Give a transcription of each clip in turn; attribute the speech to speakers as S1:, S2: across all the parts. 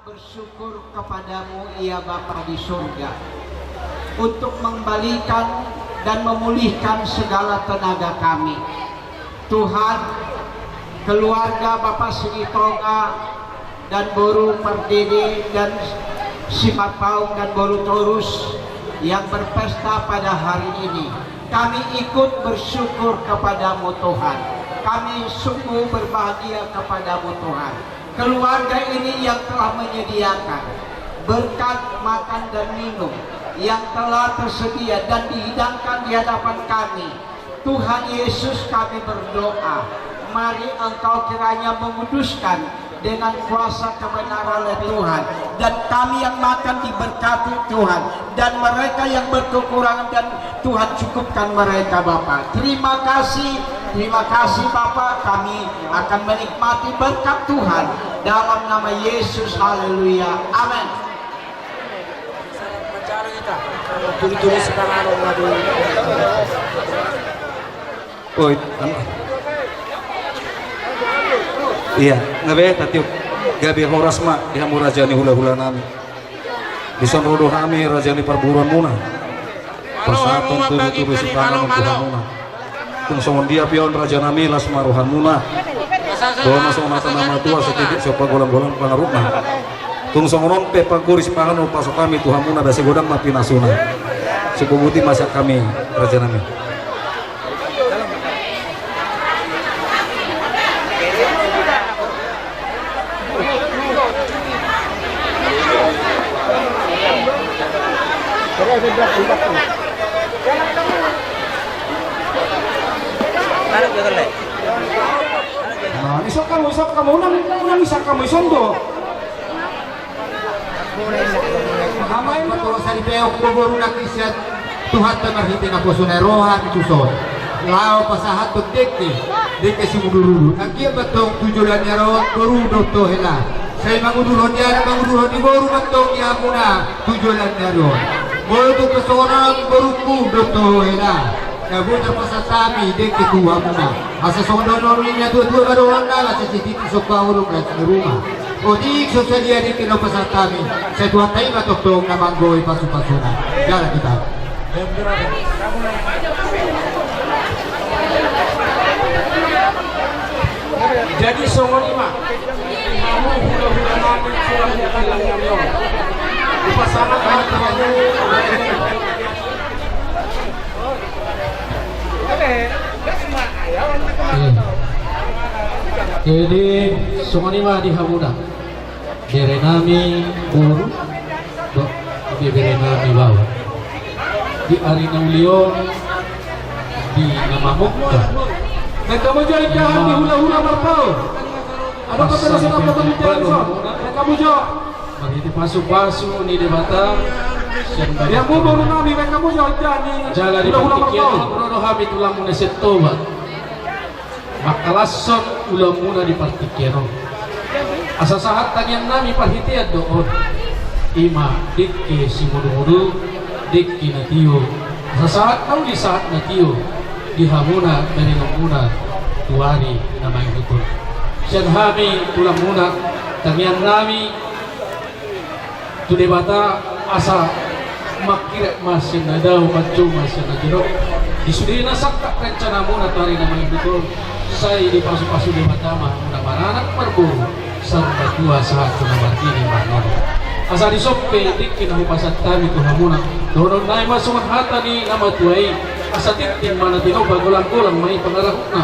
S1: bersyukur kepadamu ya Bapa di surga untuk mengembalikan dan memulihkan segala tenaga kami. Tuhan, keluarga Bapak Sri Toga dan Boru Pardede dan Simatpaung dan Boru Torus yang berpesta pada hari ini, kami ikut bersyukur kepadamu Tuhan. Kami sungguh berbahagia kepadamu Tuhan. Keluarga ini yang telah menyediakan berkat makan dan minum yang telah tersedia dan dihidangkan di hadapan kami. Tuhan Yesus, kami berdoa, mari Engkau kiranya menguduskan dengan kuasa kebenaran oleh Tuhan, dan kami yang makan diberkati Tuhan, dan mereka yang berkekurangan dan Tuhan cukupkan mereka Bapa. Terima kasih Bapa, kami akan menikmati berkat Tuhan dalam nama Yesus. Haleluya, amin.
S2: Iya, ngabe tatiuk gabi horas mak dihamu rajani hula-hula nami. Bison rodoh kami rajani perburuan muna. Persatun tubuh-tubuh sipangan untuk muna. Tung songon dia pion raja nami las maruhan muna. Doa masuk mata nama tua setitik sopa golang-golang pangarukna. Tung songon pe paguri sipangan pasok kami Tuhan muna dasi godang mapi nasuna. Suku buti masak kami raja nami.
S3: Isok kamu unang isa kamu isondo. Amain
S4: Patulong sa lipeok kuburo na kisyan tuhat na marhiti na puso na rohan ituson. Lao pasahat to deke si mudurulu. Nagia batong tujulan niya rohan berudo to hela. Saya mangudulon niya na mangudulon di boru batong niya muna tujulan niya rohan. Bolo to pesoran beruku do to hela. Kabuta pasasami deke tuwa muna. Asa sondonon niya tua-tua baruhan na sa sititi sopa urong na sa rumah. O di sosalia di kinopasatami sa tuwa tayo matoktong na manggoy pasu-pasuna. Jalan kita.
S3: jadi songon ima. Kamu hula-hula namin surang nilang nyamyong. Upasama ka kamu.
S5: Jadi songon ima di Hamuna. Berenami Boru, berenami Bawa. Di Arina Ulion, di Namamukta.
S3: Dan kamu jangan di hula-hula marpau. Ada kepedasan apa pembicaraan? Dan kamu jauh.
S5: Magiti pasu-pasu ni di Batam.
S3: Yang mau baru nami, kamu jauh jadi.
S5: Jaga di
S3: hula-hula
S5: Pantikian,
S3: marpau.
S5: Brono Hami tulang muna setobat. Makalason ulang muna di Pantikian. Asa sahat tanyang nami pahitian doon. Ima dikki si mudu-mudu, dikki na tiyo. Asa sahat kau di saat na tiyo. Di Hamuna dari Namuna tuari namanya betul. Sian hami tulang muna tanyang nami. Tu debata asa makira masih nadaw macu masih najero. Disudiri na sakta rencana muna tuari namanya betul. Saya di pasu-pasu debata mah muna maranak perburu. Sarta dua saat ini manon. Asa di soppe dikin ang pasat kami to hamuna. Donon na masuk hata ni nama tuai. Asa titin mana tino bagulang-gulang may pangarahuna.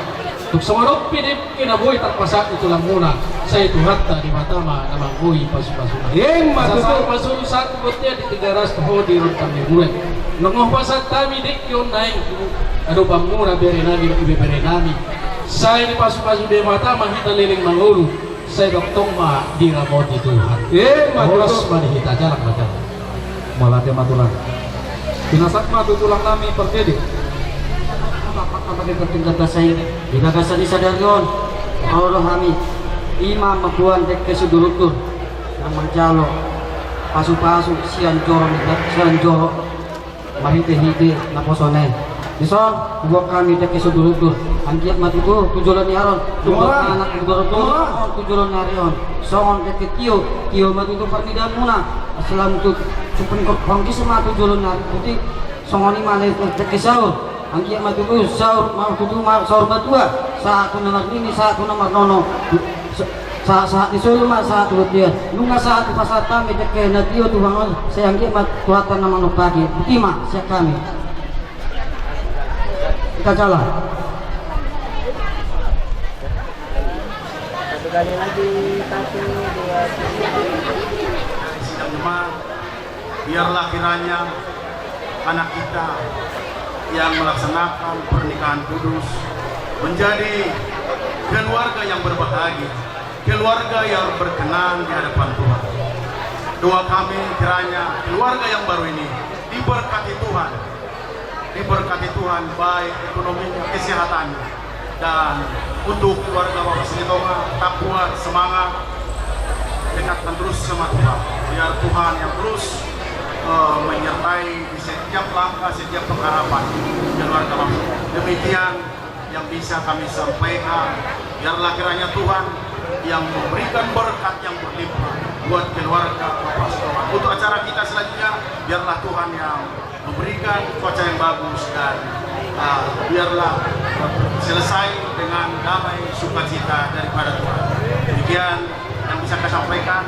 S5: Tuk samarot pinip kinabuhi takpasak ito lang muna. Sa ito hatta di matama na mangguhi pasu-pasuna.
S3: Yang
S5: Sa
S3: matuto.
S5: pasu sa tubotnya di tigaras taho di ron kami bulan. Nangong pasat kami dikin na ano bang muna beri nami ibiberi nami. Sa ini pasu-pasu di matama hita liling mangulu. Saya doktong ma diramoti Tuhan. Oros manihita jarak macam.
S2: Malatya matulang. Pinasak matutulang nami perkedi.
S4: Apa kepentingan saya? Binagasan di sadaryon. Allah kami. Ima mabuan dek kesudurutun. Yang menjalo. Pasu-pasu sian joro. Marite-hite na posone.
S6: Dison, buat kami tak kisah dulu angkiat mati tu tujuan ni aron, tujuan anak tujuan narion, songon tak kio mati tu pernidan muna, selam tu supeng kongki sama tujuan nari putih, songon ni mana tak kisah angkiat mati tu sahur mau tujuh sahur batua, satu nomor ini satu nomor nono. Saat disuruh mak saat dia nunga saat di pasar kami dekat natio tuhan saya angkat mak tuatan nama nuk pagi bukima siap kami kita jalan
S3: Sidang jemaat, biarlah kiranya anak kita yang melaksanakan pernikahan kudus menjadi keluarga yang berbahagia, keluarga yang berkenan di hadapan Tuhan. Doa kami kiranya keluarga yang baru ini diberkati Tuhan baik ekonominya, kesehatannya, dan untuk keluarga Bapak Sinitonga tetap kuat, semangat, dekatkan terus sama Tuhan, biar Tuhan yang terus menyertai di setiap langkah, setiap pengharapan keluarga Bapak. Demikian yang bisa kami sampaikan. Biarlah kiranya Tuhan yang memberikan berkat yang berlimpah buat keluarga Bapak Sinitonga. Untuk acara kita selanjutnya, biarlah Tuhan yang memberikan cuaca yang bagus dan biarlah selesai dengan damai sukacita daripada Tuhan. Demikian yang bisa saya sampaikan.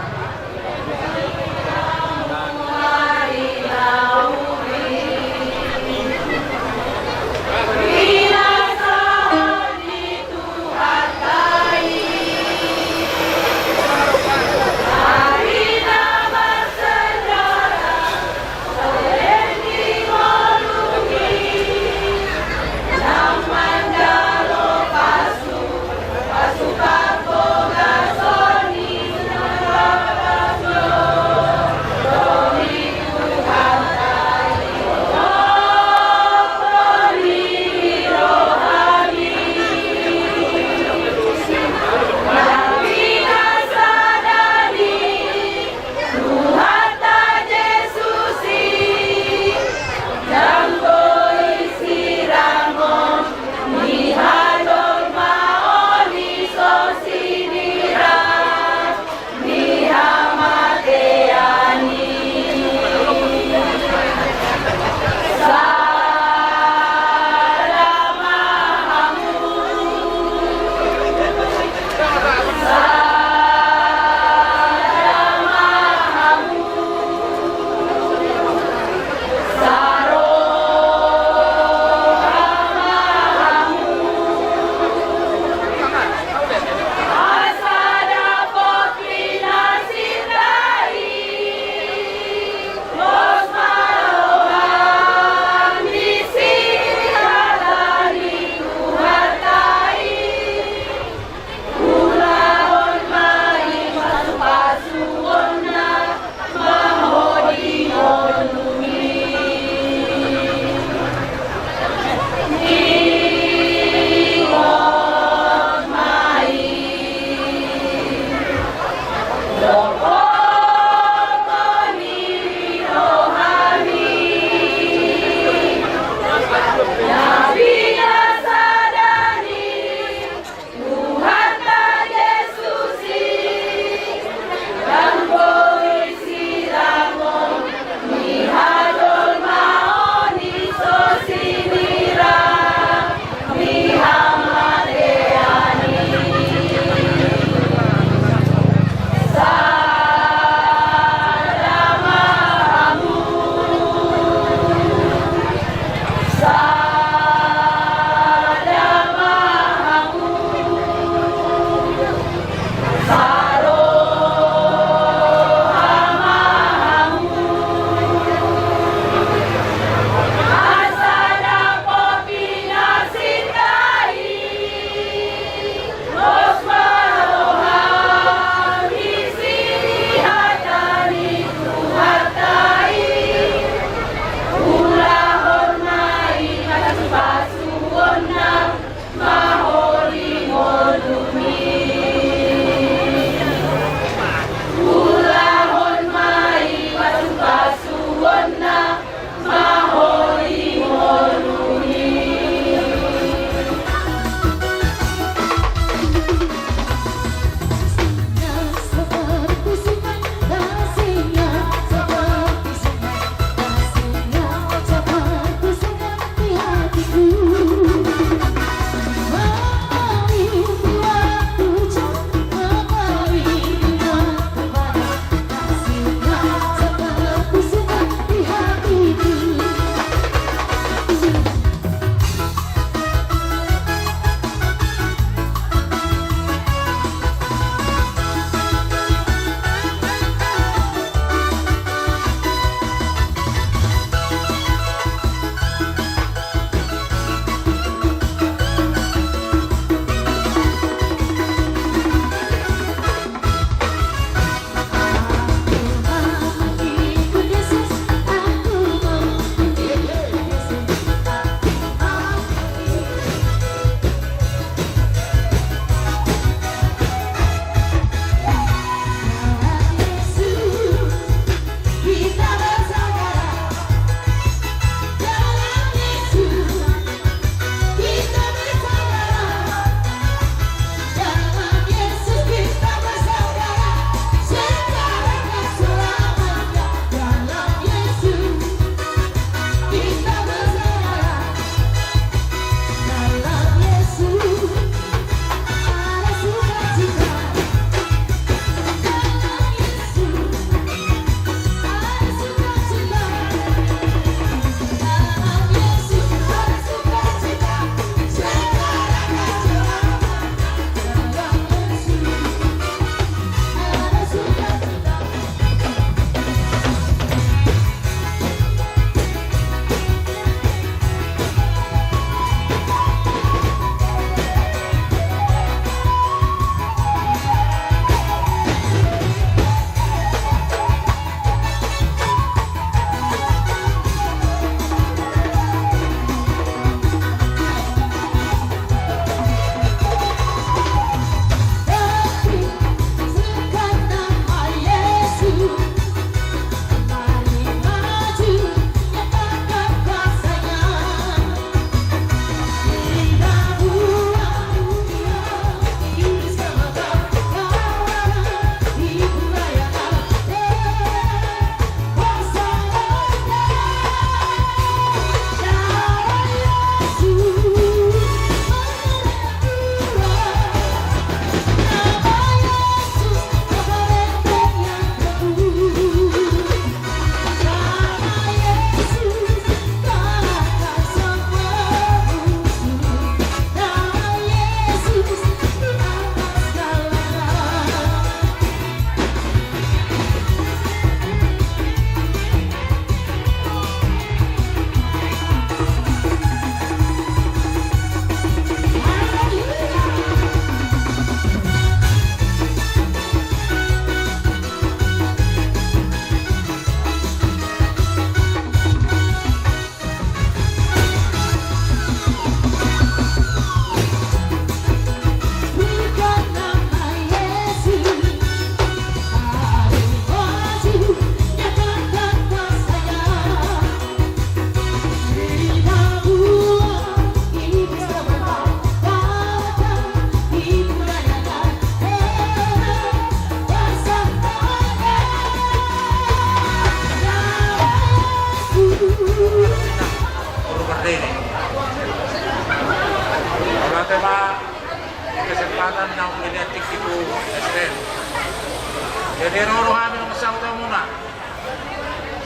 S3: sauta muna.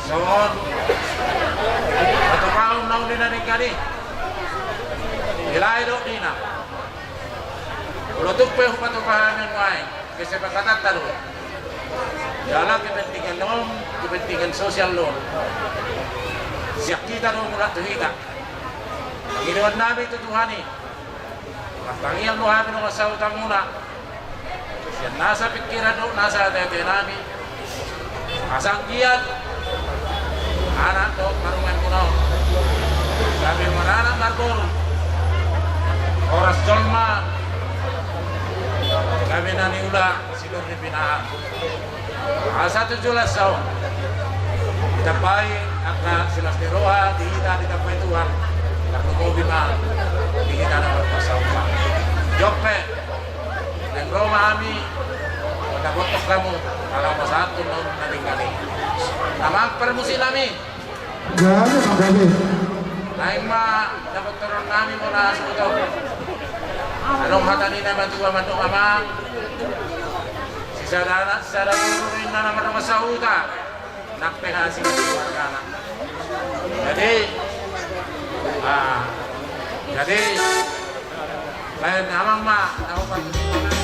S3: Son, atau kaum nau dina nikari. Ilai dok dina. Ulo tukpe hupato pahamin wai, kasi pagkatat talo. Dalam kepentingan nom, kepentingan sosial lo. Siap kita dong mula tuhika. Panginoon namin tutuhani. Magtangiyan mo hamin ng asawtang muna. Yan nasa pikiran do, nasa hati-hati namin. Asangkiyan. Anak do, marungan mo na. Kami mananang margol. Oras dolma. Kami naniula, silur ni pinaan. Asa 17 tahun. Ditapay angka silas ni Roha, dihita ditapay Tuhan. Karena kobi ma, dihita na magpasawpa. Jope, dan Roma ami, nagbotok kamu, kalau masatun nun naling-naling. Namang permusin nami.
S4: Gabi, gabi.
S3: Naing ma, dapat turun nami mo na asuto. Anong hatani naman tuwa man itong amang? Sada turunin na naman ang masahuta. Nakpehasi ka sa wargana. Jadi, lain amang ma, ako patuloy.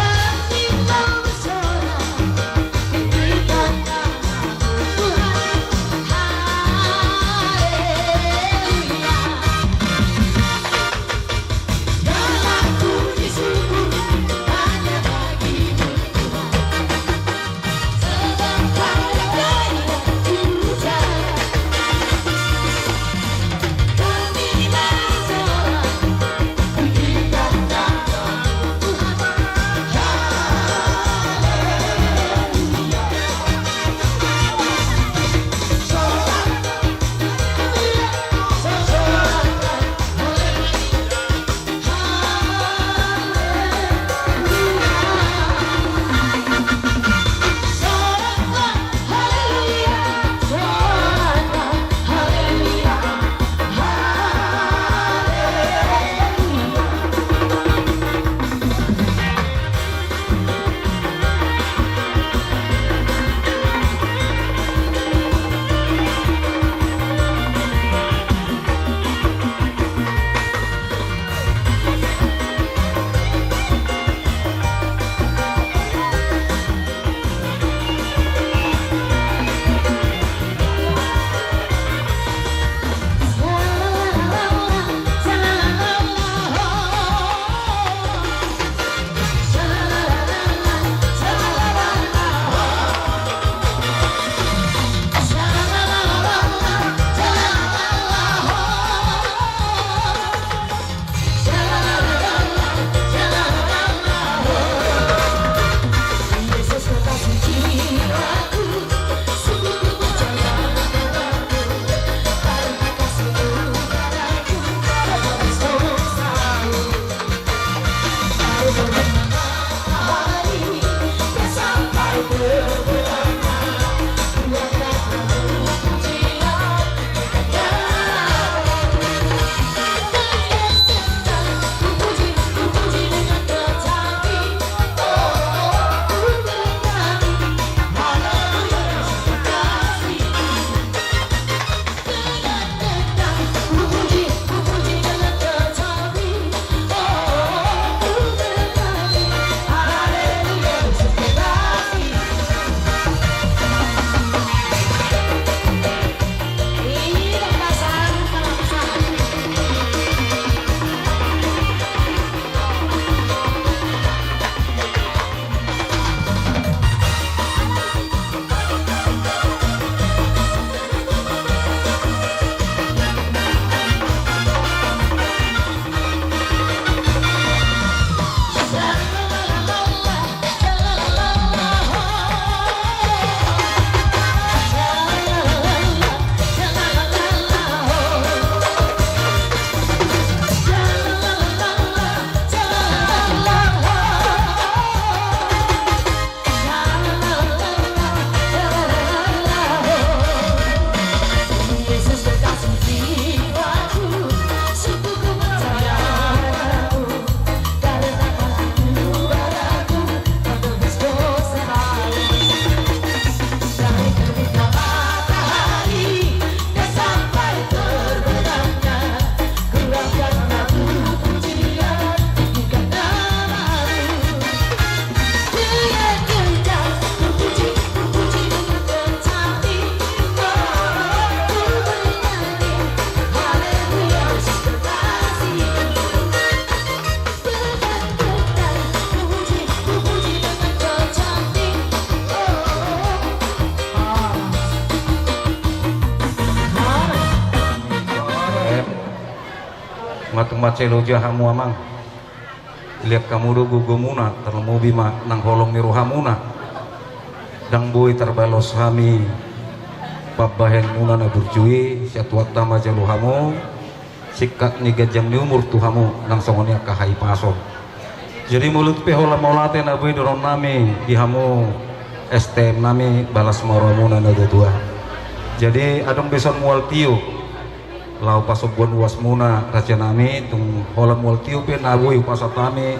S7: Hanya
S2: matung macelo jahamu amang lihat kamu do gugumuna terlemu bima nang holong miruhamuna dang boy terbalos hami pabahen muna na burjui syatuat tama jaluhamu sikat ni gajam ni umur tuhamu nang songonya kahai paso jadi mulut pehola maulate na boy doron nami dihamu STM nami balas maromuna na tua jadi adong beson mual tiu lau pasobuan uas muna raja nami tung hola mual tiu pe nabui upasatami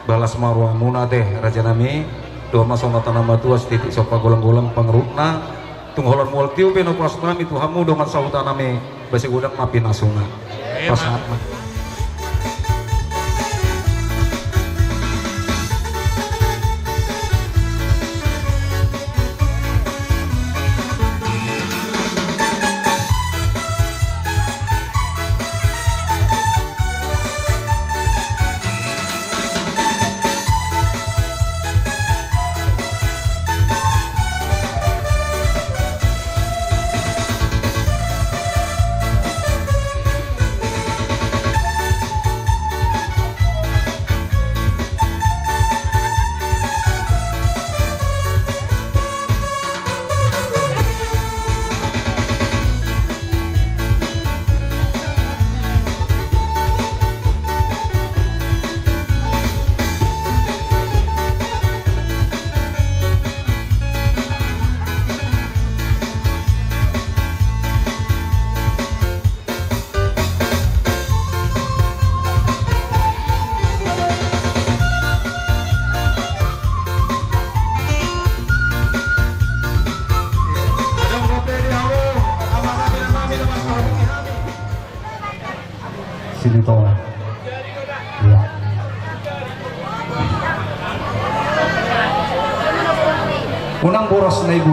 S2: balas marwa muna teh raja nami doa masong tanama tua setitik sopa golang-golang pangrukna tung hola mual tiu pe no pasatami tuhamu doman sautanami basi gudang mapi nasuna pasat mah sini toh ya unang boros na ibu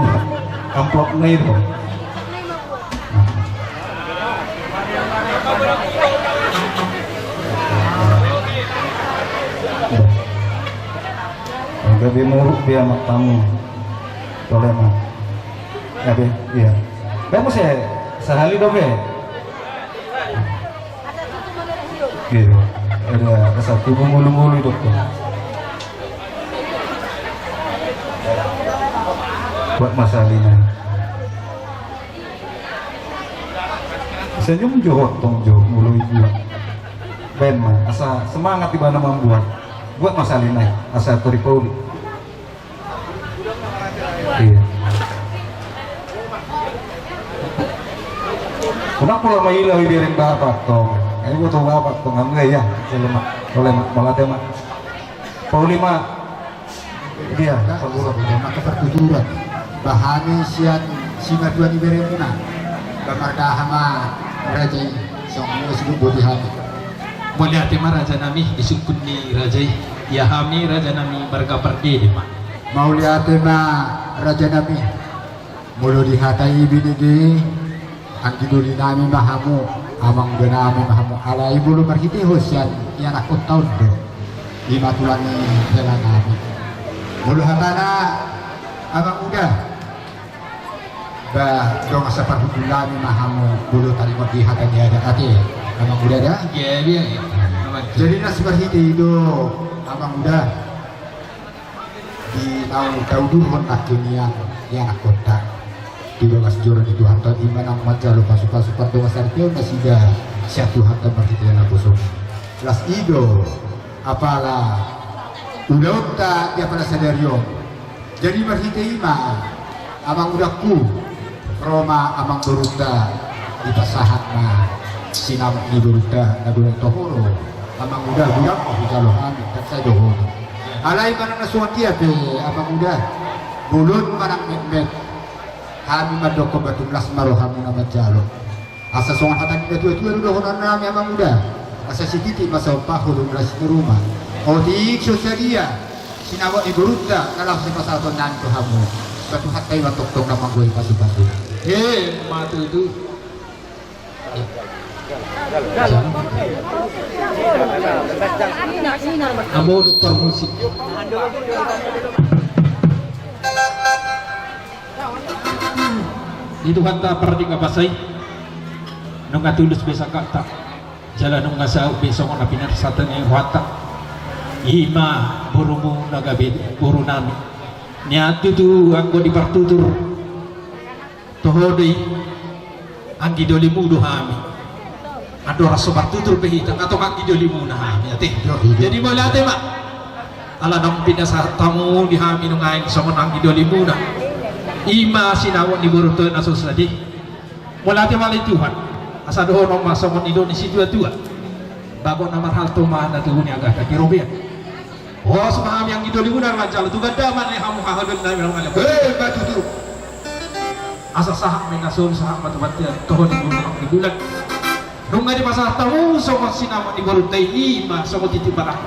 S2: amplop na ibu gabi muruk dia mak tamu boleh mak gabi iya kamu saya sehali dobe gitu ada satu mulu-mulu dokter buat masalahnya senyum johot tong jo mulu ibu ben mah asa semangat di mana membuat buat masalahnya asa tori-tori iya kenapa lama ilah biarin bapak tong ini gua tahu bapak tong enggak ya selama oleh malah tema Pauli mah dia
S4: Pagura maka pertujuran bahani sian singa dua di beremuna bamardahama raja song sebut bodi hami
S5: Mulia tema raja nami disukun ni raja ya hami raja nami barga perdi di mak
S4: maulia tema raja nabi mulu dihatai binigi angkiduli nami mahamu amang genami mahamu ala ibu lu marhiti hosian yang aku tahun do lima tulani hela nami mulu hatana amang udah bah dong asa parhutulani mahamu bulu tali mati hatanya ada kate amang udah dah
S5: ya dia
S4: jadi nas marhiti do amang udah di tahun daudurhon akhirnya yang aku tak di bawah sejoran itu hantar iman ang maca lupa suka doa sartio nasiga satu hantar berhitian aku so las ido apalah udauta dia pada sadario jadi berhiti ima amang udakku Roma amang beruta di pasahat ma sinam di beruta na gulong tohoro amang udah bilang oh jalo amin tak saya dohoro alay manang nasuan dia pe amang udah bulun manang met kami madoko batumlas marohamu nama jalo asa songan hatan kita tua-tua udah honan nami amang udah asa sititi masa pahu lumras di rumah odik sosalia sinawa iburuta kalau sepasaton nanto hamu batu hatai batok-tok nama gue pasti-pasti
S5: matu itu kamu dokter musik itu kata perdi kapasai nong tulus besa kata jalan nung nasa besok na pinarsatan yung watak ima burumu nagabi buru nami niya tutu anggo di partutur tohodi anggi doli mudu hami ado raso partutur behitang atau anggi doli muna hami ati jadi mo late mak ala nang pinasa tamu di hami nung ngayon sama anggi doli muna ima sinawon di buru to na susadi mo late malay Tuhan asa doon ang masamon ni Indonesia dua-dua bago na marhal tumana tuhun yang agak kirobia oh semaham yang idoli unar lancal tu gada man yang kamu kahadun na bilang alam batu tu asa sahak menasul sahak matu-matu tuhun di bulan nung di pasar tamu somot sinamon di baru ima somot itu barang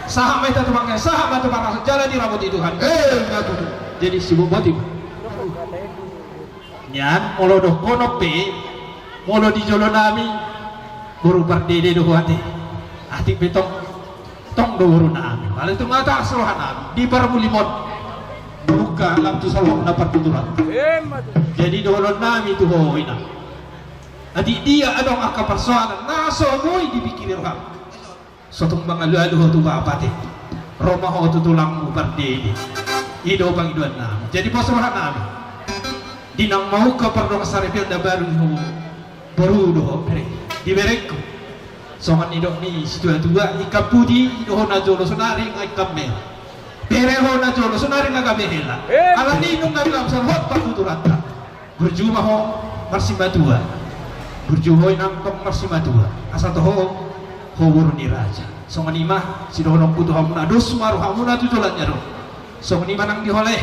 S5: sahak mai tatu bangnya sahak batu barang jalan di rambut Tuhan batu tu jadi sibuk boti nyan molodoh konope molo di jolo nami buru berdede do hati hati betong tong do buru nami malah itu mata seluruh nami di barmulimon buka lam tu salong dapat tuturan jadi do nami tu hoina adi dia adong aka persoalan naso moy dipikir roham sotong bangalu tu bapate roma ho tu tulang berdede ido bang iduan nami jadi poseluruh nami dinang mau ke perdong sarepil da baru baru doh di berekku soman idok ni situa-tua ikap pudi doh na jolo sonari ngikap me bereho na jolo sonari ngagabehela ala ni nung ngabilang sarhot patuturata berjumah ho marsimatua berjuhoy nang tong marsimatua asa toho ho buru ni raja soman imah si doh nong putu hamuna dos maru hamuna tujulan nyaro soman imah nang diholeh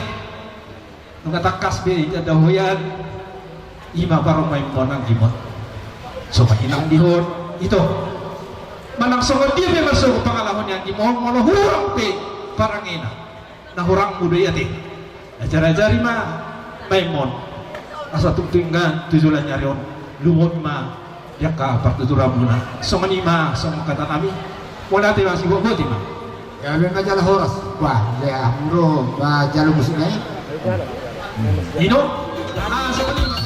S5: nung katakas be dahoyan imah barong may monang gimot so pahinang dihon itu manang songod dia memang so pengalaman yang dimohon mono hurang pe parangena nah hurang muda ya teh ajar-ajari mah maimon asa tungtingan tujulan nyarion lumon mah ya ka partutura muna so manima so kata nami wala teh masih bobot mah
S4: ya memang jalan horas wah ya bro ba jalan musiknya
S5: ino so manima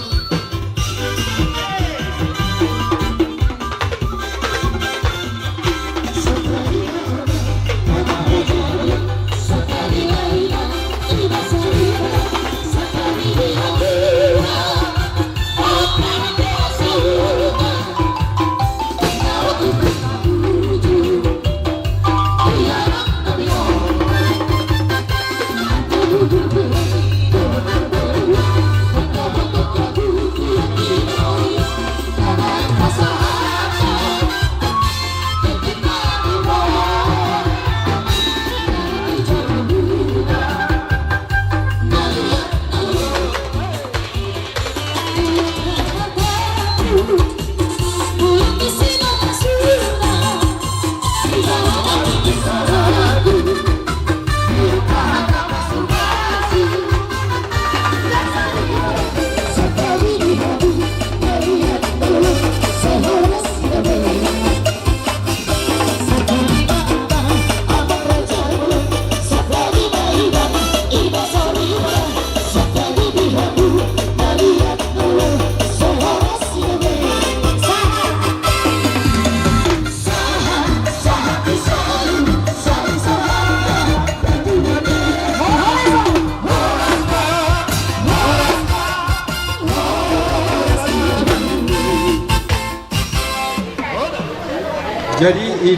S4: jadi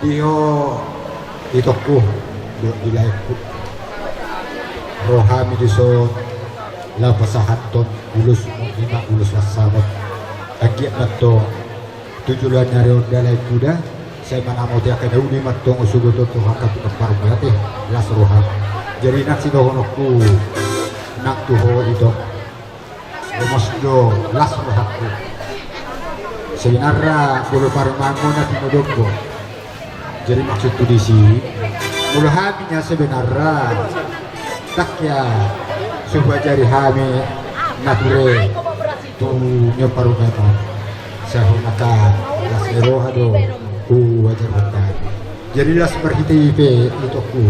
S4: dio itokku di laiku rohami diso la pasahaton ulus lima ulus wasamot agiat matto tujulan nyarion dalai kuda saya manamo dia kada udi matto usugo to hakat parmati las roha jadi nak sidohonokku nak tuho itu mosdo las rohaku sebenarnya bulu parmango na tinudoko jadi maksud tu di sini mula haminya sebenarnya tak ya sebuah jari hami napure tu nyoparu memang saya maka las eroha do ku wajar betul jadi las berhiti itu ku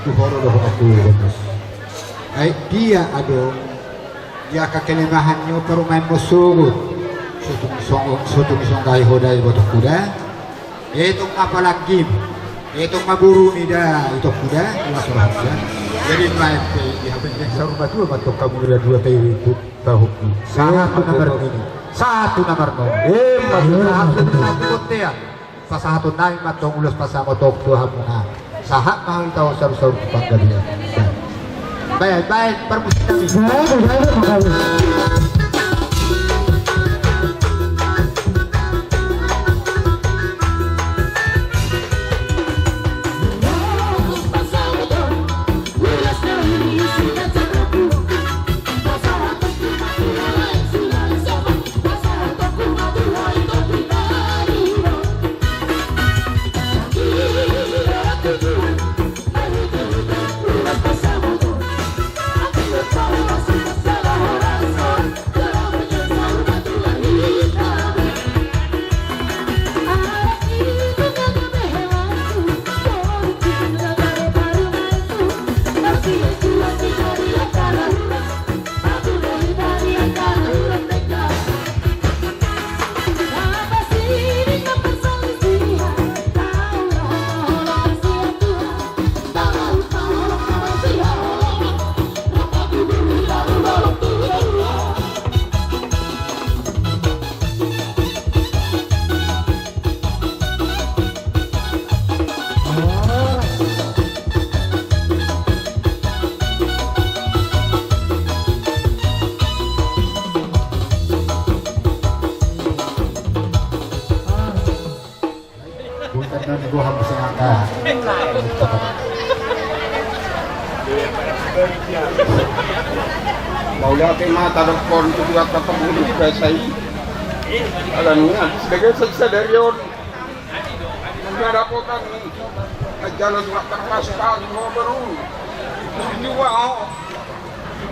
S4: tu horo do aku bagus dia ado dia kekelemahan nyoparu main musuh sutung songkai hodai botok kuda. Itu apalagi itu maburu ida itu kuda jelas orang ya. Jadi naik di habis yang saru batu batok kamu dua itu tahu. Satu nomor masih satu naik kote ya. Pas satu naik matong ulas pasang otok tuh hamuna. Sahak mahal tahu saru-saru tempat dia. Baik permusikan. Gua habis ngangkat.
S3: Mau lihat mata dokter itu juga ketemu di PSI. Alangnya sebagai seksadarion. Negara kota ini jalan juga terpasang baru. Ini wow.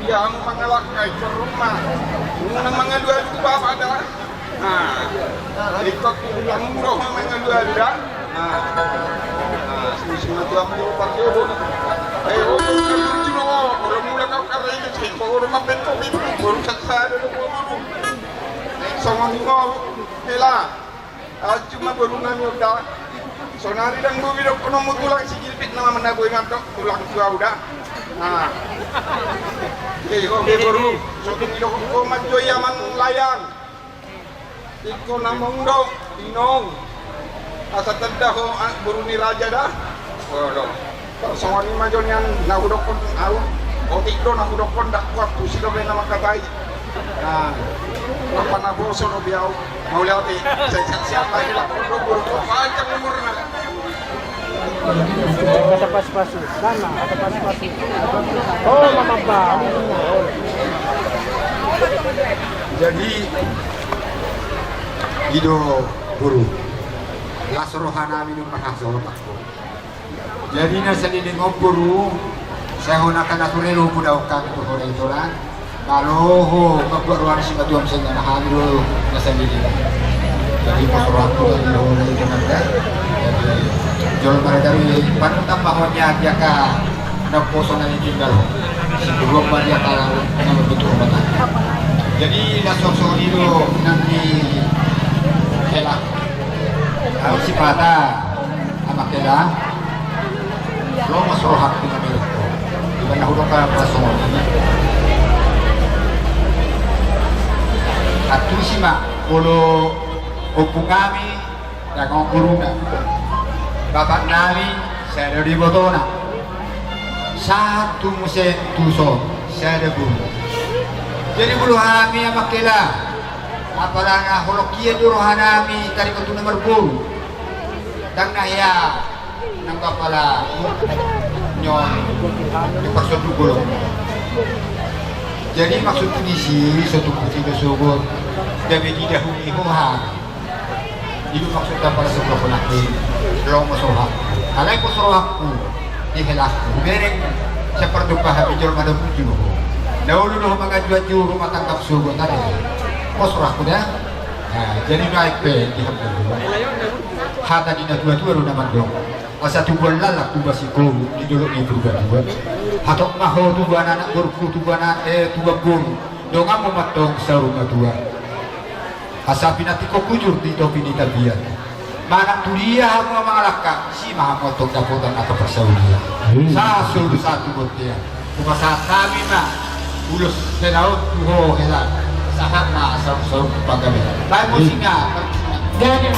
S3: Dia mengelakkan ke rumah. Mengadu itu apa ada? Nah, ikut yang murah mengadu ada. Semua tu aku pakai orang. Orang cuma orang mula kau kerja itu sih. Orang mampir kau itu orang saksa ada orang. Sama ni kau, hela. Cuma baru nami udah. Sonari dan gue bilang kau mau tulang sikit pit nama mana gue ngantuk tulang tua udah. Kau baru. Soalnya kau maju yaman layang. Ikut namong dong, inong. Asa tedah ho buruni raja dah. Waduh. Sama ni majon yang nahudokon au. Otik do nahudokon dak kuat tu sila be nama katai. Nah. Apa na boso no biau. Mau lihat siapa lagi lah buru panjang umurna.
S7: Kata pas-pasu. Sana atau pas-pasu. Oh, mama ba.
S4: Jadi Ido guru Lasrohana minum pahasol aku. Jadi nasa di ngoburu saya gunakan naturelo pudaukan itu hore itulah. Kalau keperluan si batuan saya nak hamil nasa di dia. Jadi pasal aku itu hore itu nanti. Jadi jual mereka dari panutan bahwanya dia ka ada poson yang tinggal. Si dua dia kalau nama betul betul. Jadi nasok-sok itu nanti kelak harus sipata ama kelak lo masuk hak dengan itu dengan hudokah prasong ini atu sima kalau opung kami dan guru bapak nami saya dari botona satu musim tuso saya ada guru jadi bulu kami ama kelak apalagi holokia jurohanami dari kutu nomor buru dan naya nang kapala nyon di person dulu jadi maksud kondisi suatu kunci tersebut dari didahului Tuhan itu maksudnya pada sebuah penyakit lo masalah alai masalahku di helakku bereng seperti paham jujur pada muncul dahulu lo mengajuan juru rumah tangkap subuh tadi masalah kuda, jadi naik pe di hamil. Hata di dua-dua lu nama dong. Satu bulan lalak tu basi kau di dulu di berubah. Hatok maho tu buan anak berku tu buan tu guru. Dong amu matong sarunga dua. asapi nanti kok kujur di topi di tabiat mana tu dia mau mengalahkan si maha motong dapotan atau persaudia sa sulu satu buat dia cuma saat kami mah ulus senaut tuho helan sahat na asal-asal pagawe lain musiknya jadi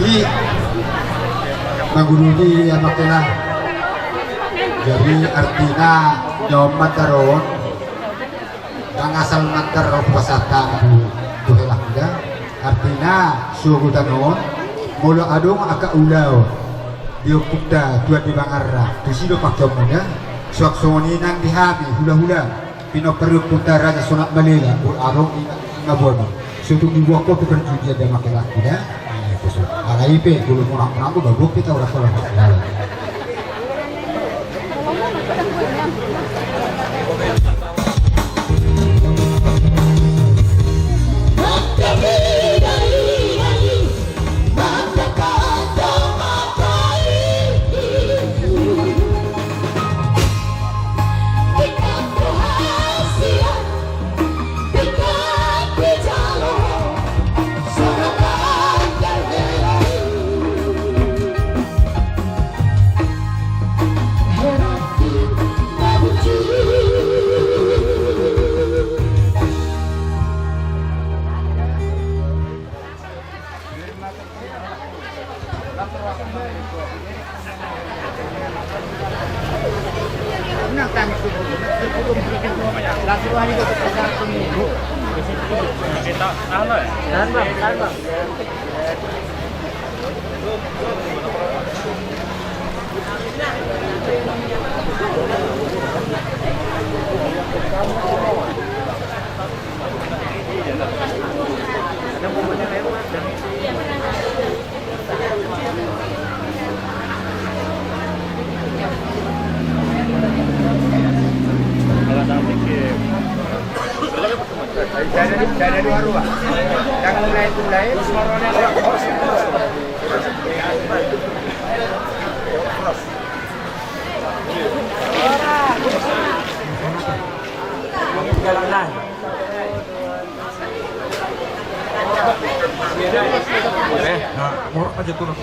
S4: jadi nagurudi anak kita jadi artinya jawab mataron ang asal matar pasata tu helakda artinya suhu tanon mula adong aka ulaw dia pukda tuan di bangarra tu sido pakjom muda suak soni nang dihami hula-hula pinoperuk putara sa sunat malila ur arong inabuan sutung dibuak ko tukar judia da makilah kuda AIP dulu orang-orang tuh bagus kita udah salah. Dari luar rumah, jangan lain, semuanya jalan. Nah, mau aja turun.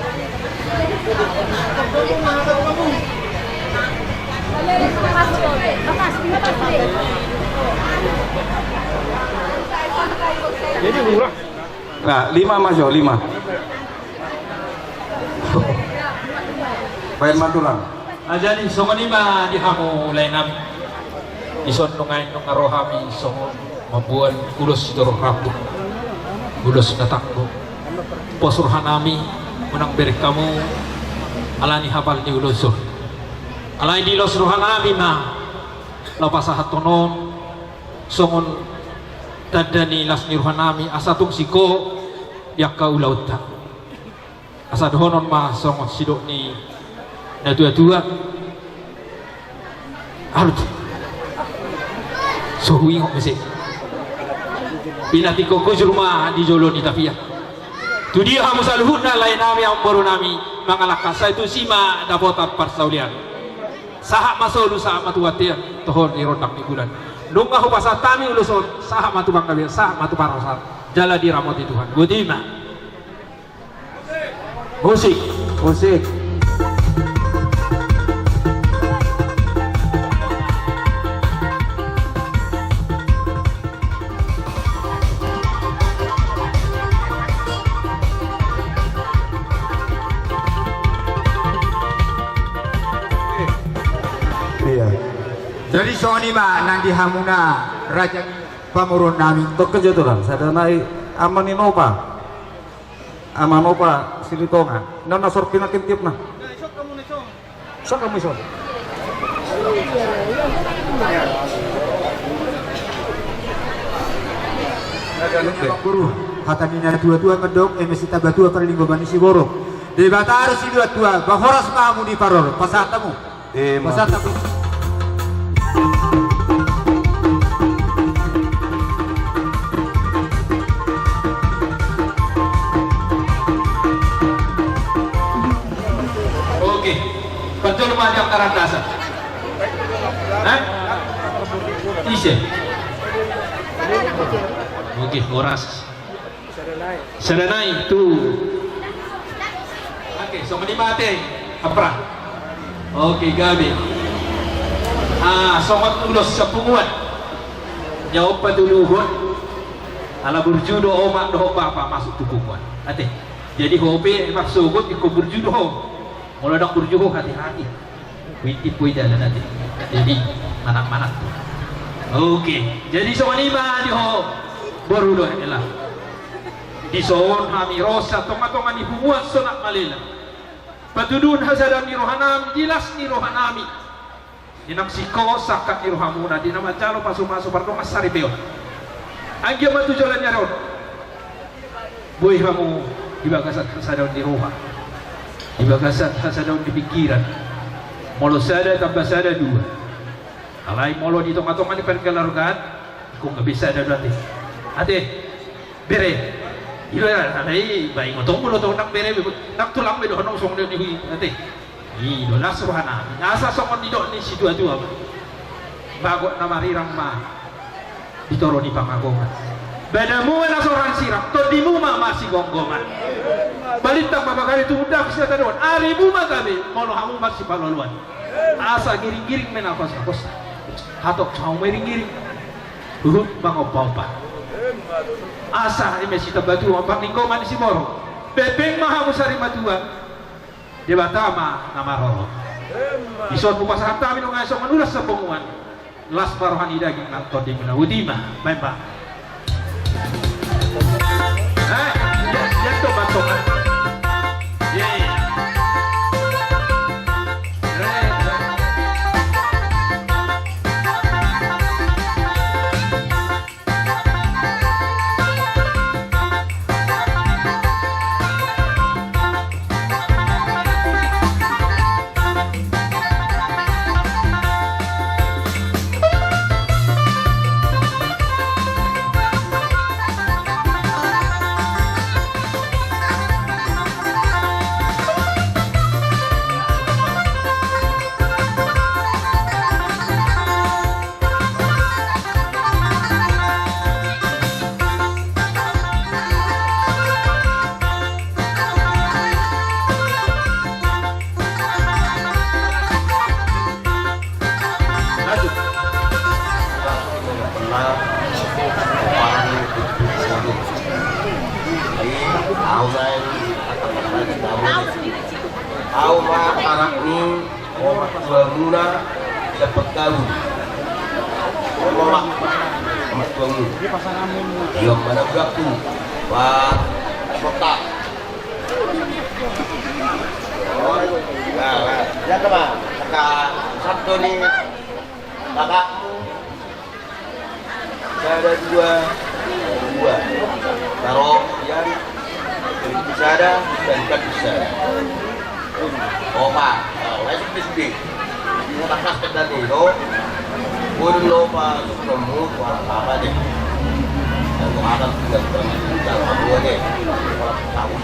S5: Jadi murah.
S2: Nah, 5 Mas Jo, 5. Bayar mantulang.
S5: Aja nih, songo ni mah dihamu lain nami. Ison nungain nung arohami songo membuat ulos dorohaku, ulos natakku. Posurhanami menang beri kamu alani hafal di ulosur. Alai di los rohanami mah lapasahat tonon songon tadani las nirhanami asatung siko yakka ulauta. Asad honon mah songon sidok ni na tua-tua Alut. Suhuing ko kasi. Pinati ko rumah di Jolo di Tafia. Tu dia hamu saluhut na lain nami ang baru nami mga lakas sa itu sima dapat parsaulian. Sahak masolu sahak matuwatia tohon di rotak di bulan. Nung aku pasal tami ulusot sahak matu bang kabir sahak matu parasar. Jala di ramoti Tuhan. Budima. Musik.
S2: Iya.
S4: Jadi soalnya mah nanti hamuna raja pamurun nami.
S2: Tok kejaturan sadanai amaninopa. Amanopa silitonga. Nana sorpina kintipna. Sok kamu sok.
S4: Guru, hatanina dua-dua medok emesita batua perlinggo manisi borok. Di batar si dua-dua, bahoras kamu di paror, pasatamu. Pasatamu.
S5: Oke. Betul macam tarantasa. Hah? Ise. Oke, horas. Serenai tu. Oke, so mati apa? Oke, gabi. Sobat ulos sa punguan. Jawab patuluhon. Ala berjudo omak doh apa masuk tupunguan. Ate. Jadi hobi maksugot ikut berjudo. Mulai dak berjudo hati-hati. Witip jalan nanti. Jadi manak-manak. Oke. Jadi sobat lima di ho baru doh elah. Di soon hami rosa tonga-tonga ni punguan sonak malila. Patudun hasadan ni rohanam jelas ni rohanami. Dinaksiko sakat ni rohamuna dinamacalo pasu-pasu pardong asari beon. Anggia matu jalan nyaron. Boy kamu dibagasan hasadaun di roha. Dibagasan hasadaun di pikiran. Molo sada tambah sada dua. Alai molo di tonga-tonga ni pergelargan. Kung nggak bisa ada nanti. Ate, bere. Ilo ya, alai baik ngotong mulo tong nak bere nak tulang bedo honong song dia ni ate. Ilo lah suhana. Nasa songon di dok ni si dua-dua. Bagot nama rirang ma. Ditoro di pangagongan. Badamu na soran sirap, to di mu masih gonggongan. Balitang babakari tu udah bisa tadon. Ari mu kami, mono hamu masih paloluan. Asa giring-giring menafas-nafas. Hatok cau giring-giring. Bang opa-opa. Asa mesita batu opak ninggoman si moro. Bebeng mahamu sari matua. Debatama nama roro. Ison bupasahan kami nung esok menulas sepunguan. Las barohani daging nakto di mina udima. Baik. Jatuh bantongan.
S8: Auma arak ni dua muna dapat tahu. Omak amat tuamu. Yang mana berlaku? Wah, kota. Nah, ya teman, kakak Sabtu ni kakakmu. Saya ada dua. Taruh yang bisa ada dan tak bisa. Oh pak, wajib disebut. Ini tak kasih tadi, no. Puro lupa, sumu, apa deh. Dan kemarin juga jalan dua deh. Tahu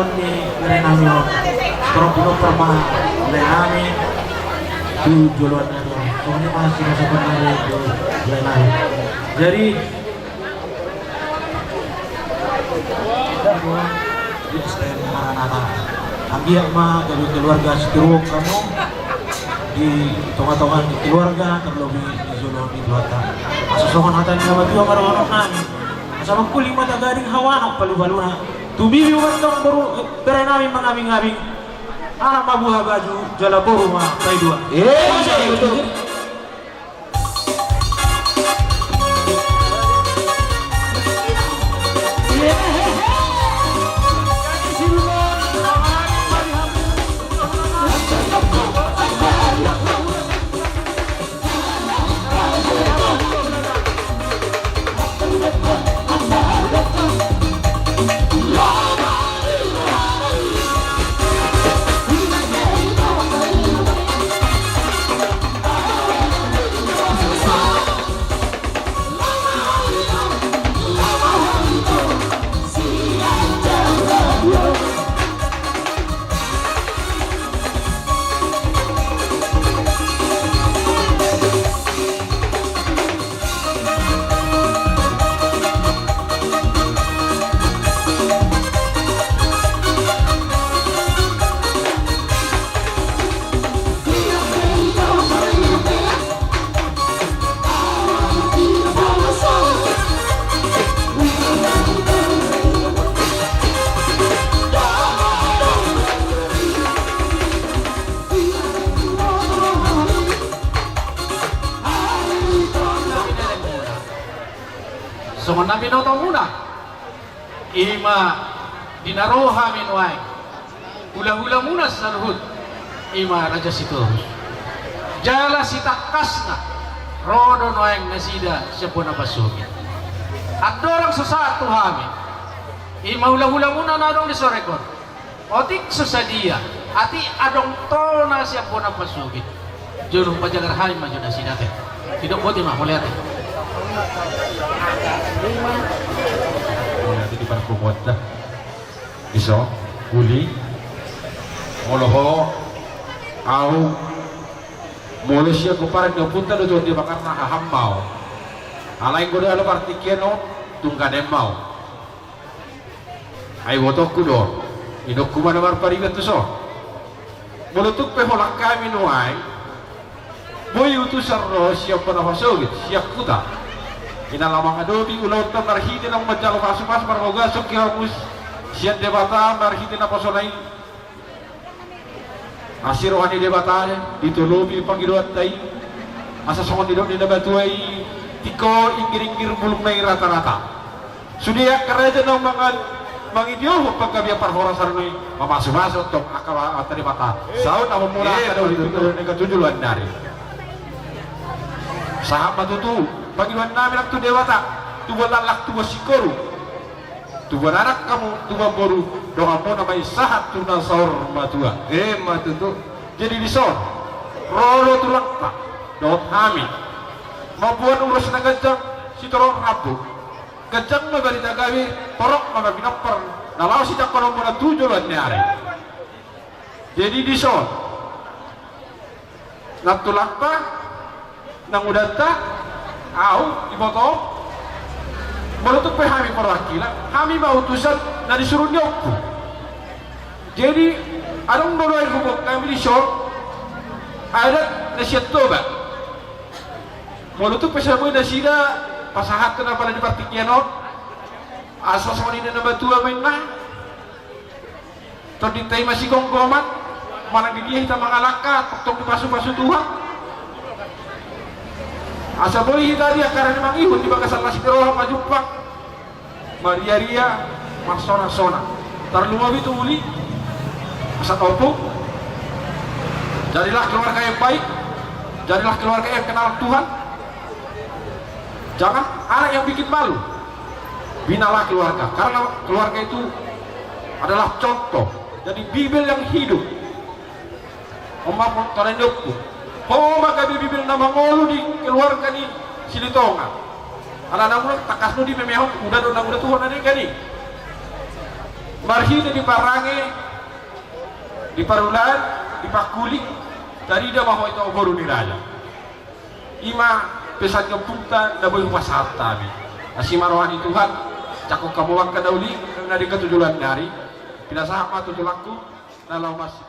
S3: ron ni renami ron Scorpio perma renami tu juluan ron soalnya masih masa penari tu renami jadi di stand Maranatha Anggia mah dari keluarga setiruk kamu di tonga-tongan di keluarga terlebih di Zolo di Luata asosongan hatan sama dua marah-marah nani sama kuli mata garing hawana palu-paluna tubibi wantong baru berenami mengabing-abing anak mabuha baju jalaboru mah kai dua
S2: betul.
S5: Songon nabi noto muna ima dinaroha minwai hula-hula muna saluhut ima raja situ jala sitakasna rodo noeng nasida sepuna basugi adorang sesaat tuhami ima hula-hula muna nadong di sorekon otik sesadia ati adong tona sepuna basugi juru pajagar hai maju nasida teh tidak boti mah boleh
S2: Nanti di parkumot dah iso uli moloho au molo siya ko parang napunta do di bakar na hahamaw alay ko do alo partikeno tungkanem mau ay wotok ko do inok kuma namar parigat to so molotuk pe holak kami nuay boy utusan ro siya panahasogit siya kuta inalamang adobi ulaw tam narhiti ng madjalo masumas marmogasok kihamus siyan debata narhiti na pasolay asirohan ni debata ditulobi panggiluan tay asa songon didok ni nabatuay tiko ingir-ingir bulong na rata-rata sudiyak karaja ng mga idioho pagkabia parhora sarnoy mamaso-maso tong akawa at debata saon na mumula ka daw dito ng katujuluan nari sahab matutu panggiluan namin ang dewata tuwa lalak tuwa sikoru tuwa anak kamu tuwa boru doa mo na may sahat tuna saur matua matutu jadi disor rolo tulak pa dot amin mabuan urus na gajang si torong rabu gajang mabalita gawi torok mababinapar nalaw si takpano mo na tujuan niari jadi disor natulak pa nang udanta au iboto menutup kami perwakilan kami mau utusan na disuruh nyokku jadi adong dodoy bubuk kami di short ada nasihat toba menutup pesamu nasida pasahat kenapa di partikianot asal sama ini nama tua main mah terdintai masih gonggoman mana dia kita mengalakat tok dipasu-pasu Tuhan asa boleh kita dia karena memang ihun di bangsa nasi teroha majupang Maria Ria marsona sona tarluma itu uli asa topo jadilah keluarga yang baik jadilah keluarga yang kenal Tuhan jangan anak yang bikin malu binalah keluarga karena keluarga itu adalah contoh jadi bibel yang hidup omah torendokku maka bibil nama ngolu di keluarga ni Silitonga anak-anak takas nu di memehon udah Tuhan ada kali
S9: marhina di parange di parulan di pakulik tadi dah mahu itu baru ni raja ima pesan kepunta dah boleh pasal tadi nasi marwani Tuhan cakap kamu waktu dauli dari ketujuan dari tidak sahama tujulanku dalam masjid